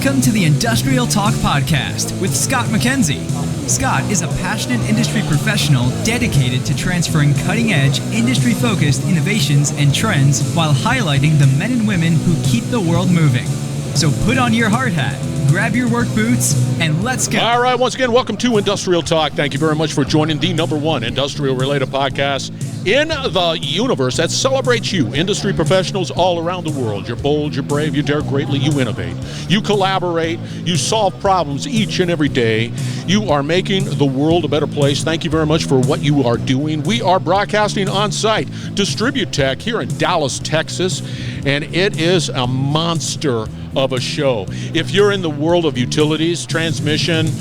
Welcome to the Industrial Talk Podcast with Scott McKenzie. Scott is a passionate industry professional dedicated to transferring cutting-edge, industry-focused innovations and trends while highlighting the men and women who keep the world moving. So put on your hard hat, grab your work boots, and let's go. All right, once again, welcome to Industrial Talk. Thank you very much for joining the #1 industrial-related podcast in the universe that celebrates you, industry professionals all around the world. You're bold, you're brave, you dare greatly, you innovate. You collaborate, you solve problems each and every day. You are making the world a better place. Thank you very much for what you are doing. We are broadcasting on site, DistribuTech here in Dallas, Texas, and it is a monster of a show. If you're in the world of utilities, transmission,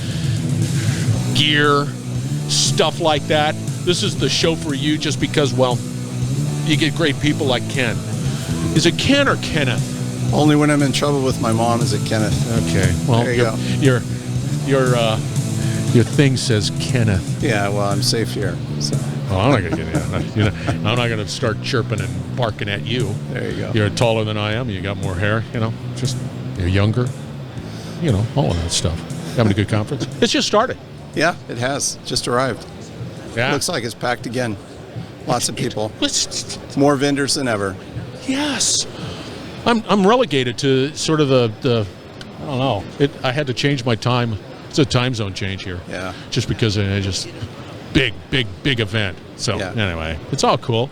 gear, stuff like that, this is the show for you just because, well, you get great people like Ken. Is it Ken or Kenneth? Only when I'm in trouble with my mom is it Kenneth. Okay. Well, there you go. Your thing says Kenneth. Yeah, well, I'm safe here. So. Oh, I'm not going to get you know, I'm not going to start chirping and barking at you. There you go. You're taller than I am. You got more hair. Just you're younger. All of that stuff. Having a good conference. It's just started. Yeah, it has. Just arrived. Yeah. Looks like it's packed again. Lots of people. More vendors than ever. Yes. I'm relegated to sort of the I don't know. I had to change my time. It's a time zone change here. Yeah. Just because it's just big event. So Anyway, it's all cool.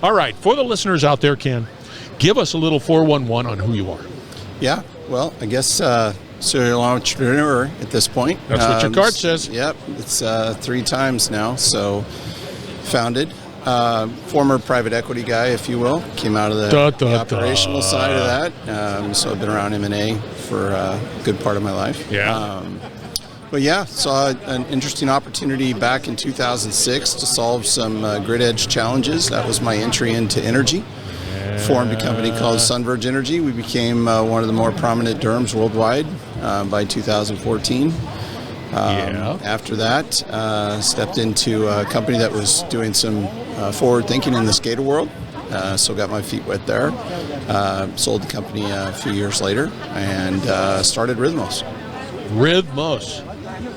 All right. For the listeners out there, Ken, give us a little 411 on who you are. Yeah. Well, I guess serial entrepreneur at this point. That's what your card says. Yep. It's 3 times now. So founded. Former private equity guy, if you will. Came out of the operational side of that. So I've been around M&A for a good part of my life. Yeah. But yeah, saw an interesting opportunity back in 2006 to solve some grid edge challenges. That was my entry into energy. Formed a company called Sunverge Energy. We became one of the more prominent DERMs worldwide by 2014. After that, stepped into a company that was doing some forward thinking in the SCADA world. So got my feet wet there. Sold the company a few years later and started Rhythmos. Rhythmos.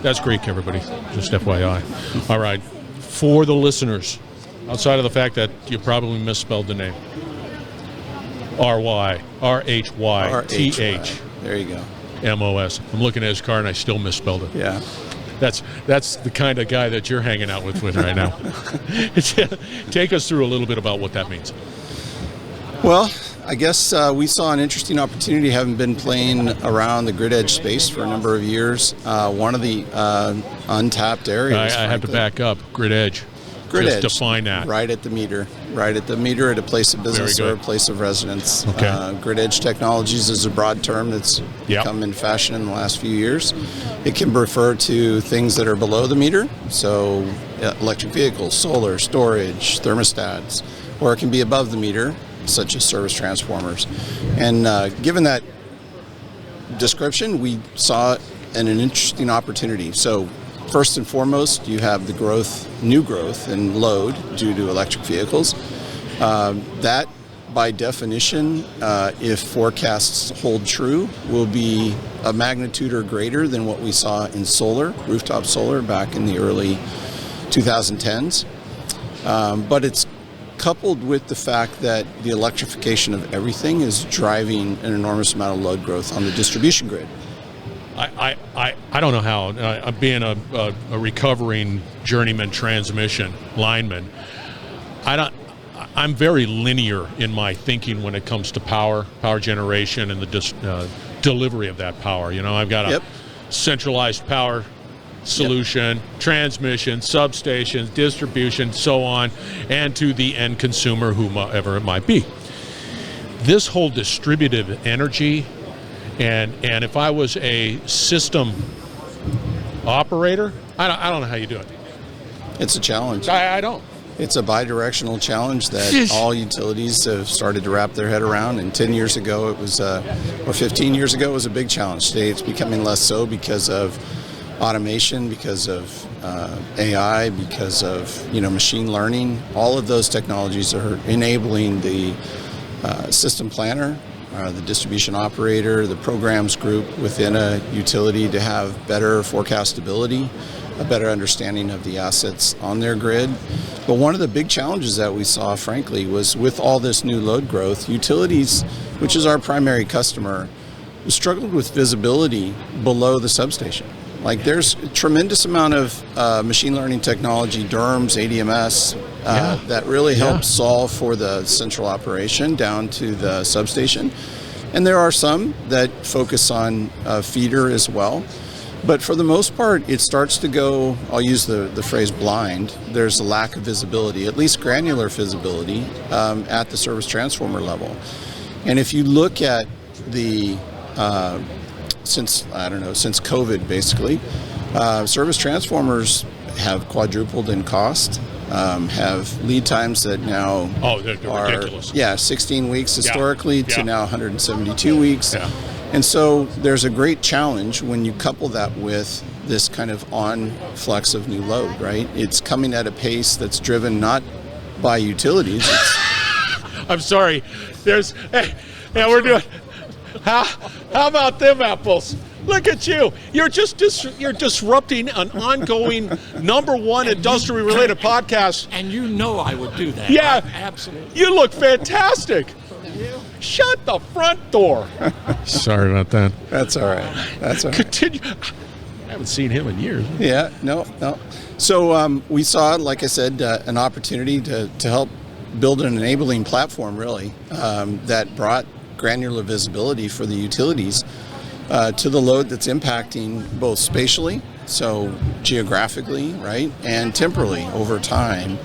That's Greek, everybody. Just FYI. All right. For the listeners, outside of the fact that you probably misspelled the name. RHYTH. There you go. MOS. I'm looking at his car and I still misspelled it. Yeah. That's the kind of guy that you're hanging out with right now. Take us through a little bit about what that means. Well, I guess we saw an interesting opportunity, having been playing around the grid edge space for a number of years. One of the untapped areas. I have to back up. Grid edge. Grid Just edge. Define that. Right at the meter. Right at the meter at a place of business or a place of residence. Okay. Grid edge technologies is a broad term that's come in fashion in the last few years. It can refer to things that are below the meter, so electric vehicles, solar, storage, thermostats, or it can be above the meter, such as service transformers. And given that description, we saw an interesting opportunity. So first and foremost, you have the new growth in load due to electric vehicles. That, by definition, if forecasts hold true, will be a magnitude or greater than what we saw in solar, rooftop solar, back in the early 2010s. But it's coupled with the fact that the electrification of everything is driving an enormous amount of load growth on the distribution grid. I don't know how. Being a recovering journeyman transmission lineman, I'm very linear in my thinking when it comes to power generation, and the delivery of that power. I've got a centralized power solution, transmission, substations, distribution, so on, and to the end consumer, whomever it might be. This whole distributed energy. And if I was a system operator, I don't know how you do it. It's a challenge. I don't. It's a bi-directional challenge that all utilities have started to wrap their head around. And 10 years ago, or 15 years ago, it was a big challenge. Today, it's becoming less so because of automation, because of AI, because of machine learning. All of those technologies are enabling the system planner the distribution operator, the programs group within a utility to have better forecastability, a better understanding of the assets on their grid. But one of the big challenges that we saw, frankly, was with all this new load growth, utilities, which is our primary customer, struggled with visibility below the substation. Like there's a tremendous amount of machine learning technology, DERMS, ADMS, that really helps solve for the central operation down to the substation. And there are some that focus on feeder as well. But for the most part, it starts to go, I'll use the phrase blind. There's a lack of visibility, at least granular visibility, at the service transformer level. And if you look at the since COVID, basically, service transformers have quadrupled in cost, have lead times that now they're are ridiculous. 16 weeks historically to now 172 weeks. Yeah. And so there's a great challenge when you couple that with this kind of on-flux of new load, right? It's coming at a pace that's driven not by utilities. I'm sorry. We're doing. How about them apples? Look at you. You're just you're disrupting an ongoing #1 industrially related podcast. And you know I would do that. Yeah, absolutely. You look fantastic. Shut the front door. Sorry about that. That's all right. That's all right. Continue. I haven't seen him in years. Yeah, no. So we saw, like I said, an opportunity to help build an enabling platform, really, that brought granular visibility for the utilities to the load that's impacting both spatially, so geographically, right, and temporally over time.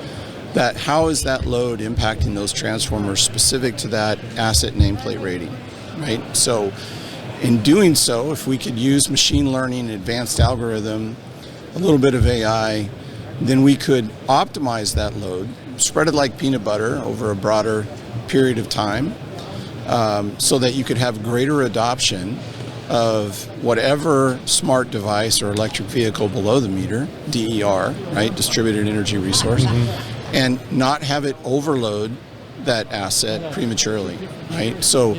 That how is that load impacting those transformers specific to that asset nameplate rating, right? So in doing so, if we could use machine learning, advanced algorithm, a little bit of AI, then we could optimize that load, spread it like peanut butter over a broader period of time, so that you could have greater adoption of whatever smart device or electric vehicle below the meter, DER, right, distributed energy resource, and not have it overload that asset prematurely, right? So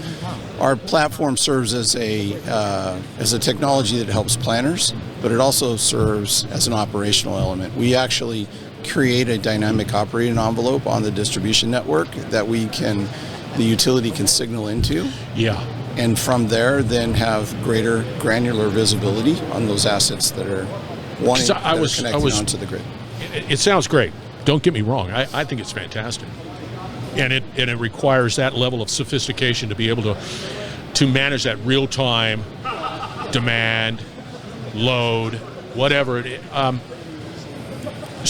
our platform serves as a technology that helps planners, but it also serves as an operational element. We actually create a dynamic operating envelope on the distribution network that the utility can signal into. Yeah. And from there, then have greater granular visibility on those assets that are connecting onto the grid. It sounds great. Don't get me wrong. I think it's fantastic, and it requires that level of sophistication to be able to manage that real time demand, load, whatever it is.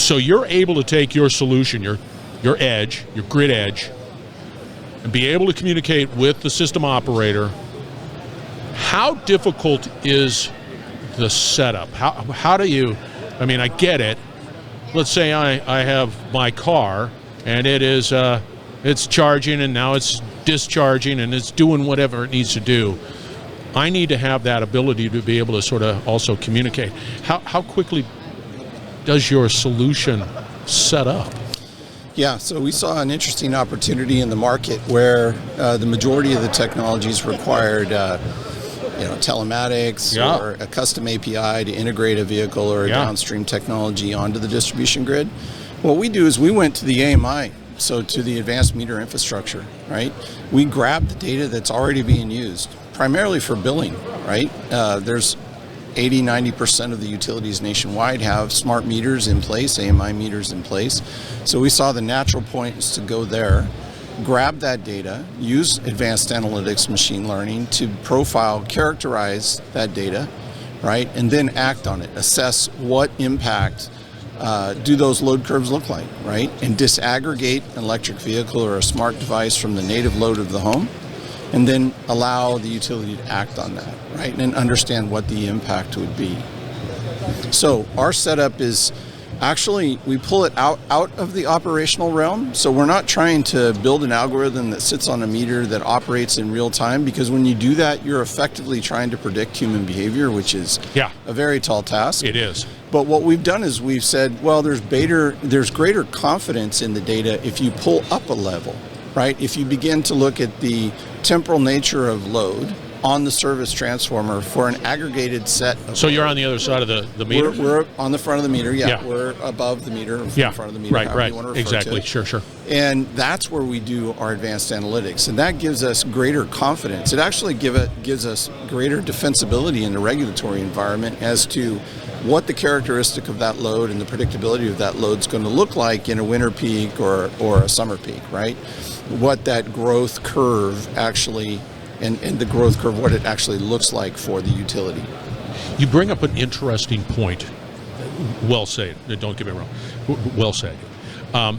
So you're able to take your solution, your edge, your grid edge, and be able to communicate with the system operator. How difficult is the setup? How do you? I mean, I get it. Let's say I have my car and it's charging and now it's discharging and it's doing whatever it needs to do. I need to have that ability to be able to sort of also communicate. How quickly does your solution set up? Yeah, so we saw an interesting opportunity in the market where the majority of the technologies required telematics or a custom API to integrate a vehicle or a downstream technology onto the distribution grid. What we do is we went to the AMI, so to the advanced meter infrastructure, right? We grab the data that's already being used, primarily for billing, right? There's 80-90% of the utilities nationwide have smart meters in place, AMI meters in place. So we saw the natural point is to go there, grab that data, use advanced analytics, machine learning to profile, characterize that data, right? And then act on it, assess what impact do those load curves look like, right? And disaggregate an electric vehicle or a smart device from the native load of the home, and then allow the utility to act on that, right? And understand what the impact would be. So our setup is actually, we pull it out of the operational realm. So we're not trying to build an algorithm that sits on a meter that operates in real time, because when you do that, you're effectively trying to predict human behavior, which is a very tall task. It is. But what we've done is we've said, well, there's greater confidence in the data if you pull up a level, right? If you begin to look at the temporal nature of load on the service transformer for an aggregated set of So you're on the other side of the meter? We're on the front of the meter, Yeah. We're above the meter, in front of the meter, right, however you want to refer exactly, to it. sure. And that's where we do our advanced analytics, and that gives us greater confidence. It actually gives us greater defensibility in the regulatory environment as to what the characteristic of that load and the predictability of that load is going to look like in a winter peak or a summer peak, right? What that growth curve actually, and the growth curve, what it actually looks like for the utility. You bring up an interesting point. Well said. Don't get me wrong. Well said. I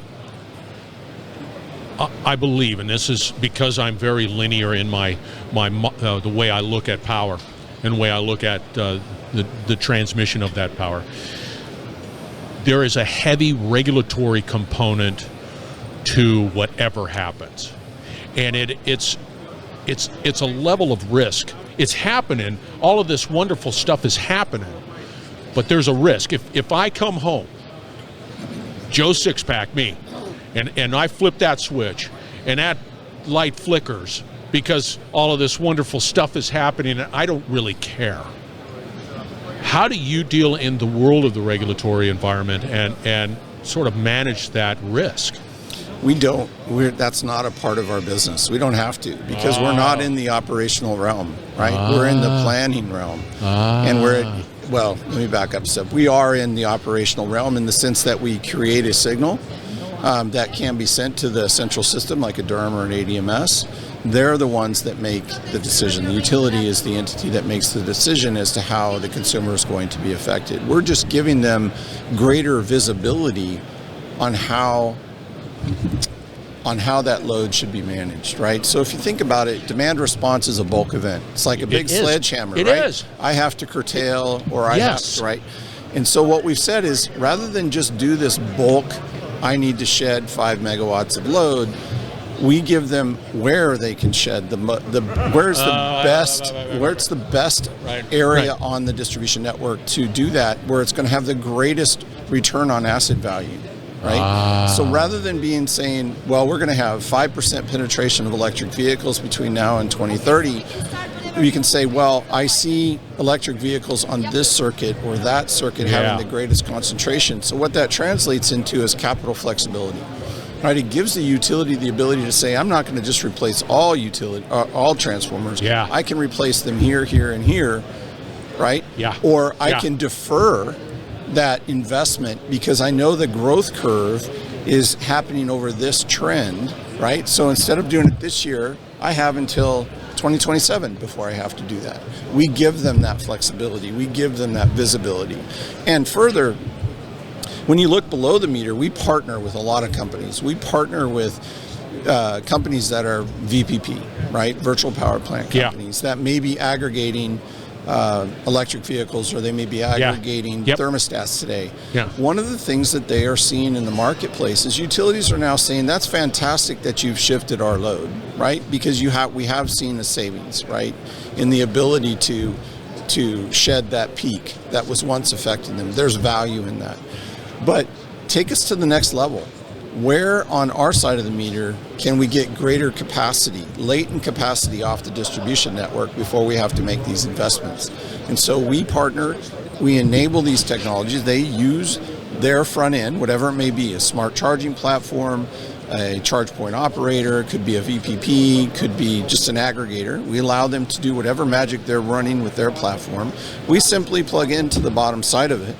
believe, and this is because I'm very linear in my the way I look at power and the way I look at the transmission of that power. There is a heavy regulatory component to whatever happens, and it's a level of risk. It's happening. All of this wonderful stuff is happening, but there's a risk. If I come home, Joe Sixpack, me, and I flip that switch, and that light flickers because all of this wonderful stuff is happening, and I don't really care. How do you deal in the world of the regulatory environment and sort of manage that risk? We don't. That's not a part of our business. We don't have to, because we're not in the operational realm, right? We're in the planning realm. And well, let me back up a step. We are in the operational realm in the sense that we create a signal that can be sent to the central system, like a DERM or an ADMS. They're the ones that make the decision. The utility is the entity that makes the decision as to how the consumer is going to be affected. We're just giving them greater visibility on how that load should be managed, right? So if you think about it, demand response is a bulk event. It's like a big sledgehammer, right? It is. I have to curtail, or I have to, right? And so what we've said is, rather than just do this bulk, I need to shed 5 megawatts of load, we give them where they can shed where's the best area on the distribution network to do that, where it's going to have the greatest return on asset value. Right? So rather than saying, well, we're going to have 5% penetration of electric vehicles between now and 2030, we can say, well, I see electric vehicles on this circuit or that circuit having the greatest concentration. So what that translates into is capital flexibility. Right? It gives the utility the ability to say, I'm not going to just replace all transformers. I can replace them here, here, and here, right? Or I can defer that investment because I know the growth curve is happening over this trend, right? So instead of doing it this year, I have until 2027 before I have to do that. We give them that flexibility. We give them that visibility. And further, when you look below the meter, we partner with a lot of companies. We partner with companies that are VPP, right? Virtual power plant companies that may be aggregating electric vehicles, or they may be aggregating thermostats today. One of the things that they are seeing in the marketplace is utilities are now saying, that's fantastic that you've shifted our load, right? Because we have seen a savings, right, in the ability to shed that peak that was once affecting them. There's value in that. But take us to the next level. Where on our side of the meter can we get greater capacity, latent capacity off the distribution network before we have to make these investments? And so we partner, we enable these technologies. They use their front end, whatever it may be, a smart charging platform, a charge point operator, could be a VPP, could be just an aggregator. We allow them to do whatever magic they're running with their platform. We simply plug into the bottom side of it,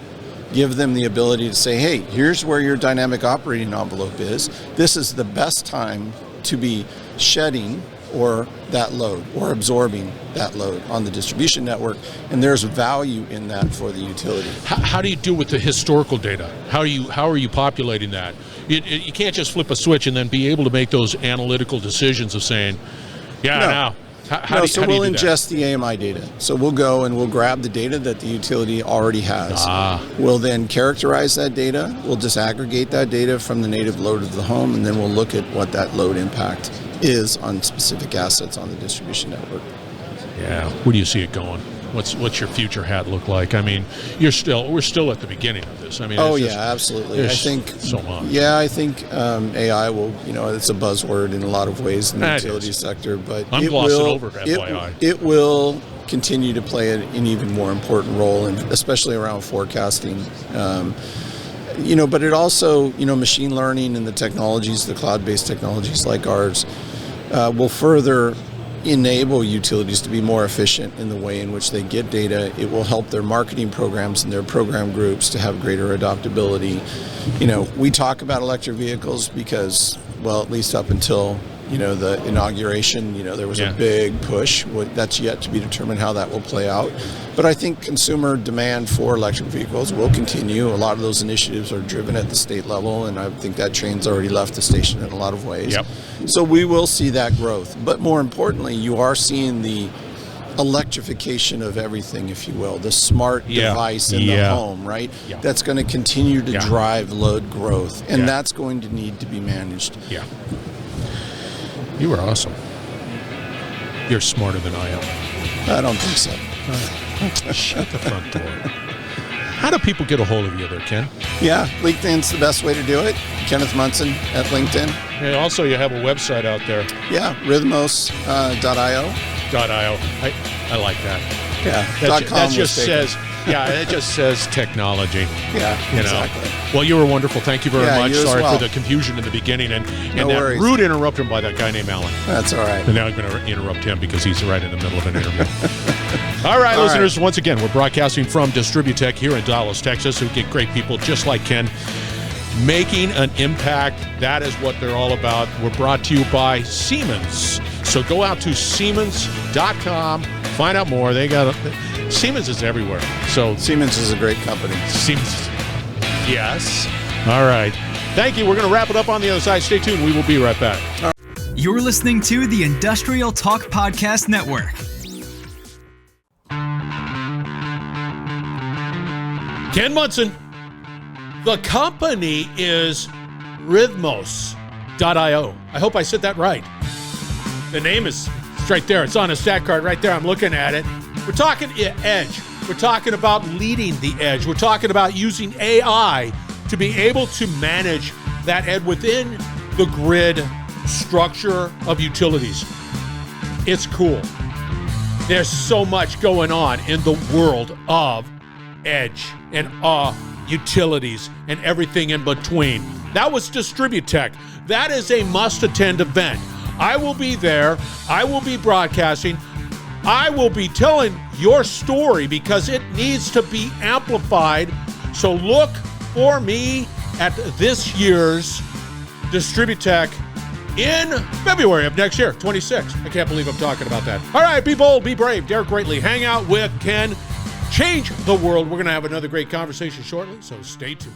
give them the ability to say, hey, here's where your dynamic operating envelope is. This is the best time to be shedding or that load or absorbing that load on the distribution network, and there's value in that for the utility. How do you do with the historical data? How are you populating that? You can't just flip a switch and then be able to make those analytical decisions of saying, now. So we'll ingest the AMI data. So we'll go and we'll grab the data that the utility already has. We'll then characterize that data. We'll disaggregate that data from the native load of the home, and then we'll look at what that load impact is on specific assets on the distribution network. Where do you see it going? What's your future hat look like? I mean, we're still at the beginning of this. I mean, absolutely. I think so much. Yeah, I think AI will. It's a buzzword in a lot of ways in the utility sector, but I'm glossing over FYI. It will continue to play an even more important role, and especially around forecasting. But it also, machine learning and the technologies, the cloud-based technologies like ours, will further enable utilities to be more efficient in the way in which they get data. It will help their marketing programs and their program groups to have greater adoptability. We talk about electric vehicles because, well, at least up until the inauguration, there was a big push. That's yet to be determined how that will play out. But I think consumer demand for electric vehicles will continue. A lot of those initiatives are driven at the state level, and I think that train's already left the station in a lot of ways. Yep. So we will see that growth. But more importantly, you are seeing the electrification of everything, if you will, the smart device in the home, right? Yeah. That's going to continue to drive load growth, and that's going to need to be managed. Yeah. You were awesome. You're smarter than I am. I don't think so. Shut the front door. How do people get a hold of you there, Ken? Yeah, LinkedIn's the best way to do it. Kenneth Munson at LinkedIn. And also, you have a website out there. Yeah, Rhythmos.io. I like that. Yeah, that just says. Yeah, it just says technology. Yeah, exactly. Well, you were wonderful. Thank you very much. Sorry for the confusion in the beginning and no that worries. rude interruption by that guy named Alan. That's all right. And now I'm going to interrupt him because he's right in the middle of an interview. All right, listeners, once again, we're broadcasting from DistribuTech here in Dallas, Texas. We get great people just like Ken making an impact. That is what they're all about. We're brought to you by Siemens. So go out to Siemens.com, find out more. Siemens is everywhere. So Siemens is a great company. Siemens. Yes. All right. Thank you. We're going to wrap it up on the other side. Stay tuned. We will be right back. You're listening to the Industrial Talk Podcast Network. Ken Munson. The company is Rhythmos.io. I hope I said that right. The name is right there. It's on a stat card right there. I'm looking at it. We're talking edge. We're talking about leading the edge. We're talking about using AI to be able to manage that edge within the grid structure of utilities. It's cool. There's so much going on in the world of edge and utilities and everything in between. That was DistribuTech. That is a must-attend event. I will be there. I will be broadcasting. I will be telling your story because it needs to be amplified. So look for me at this year's DistribuTech in February of next year, 26. I can't believe I'm talking about that. All right, be bold, be brave, dare greatly. Hang out with Ken. Change the world. We're going to have another great conversation shortly, so stay tuned.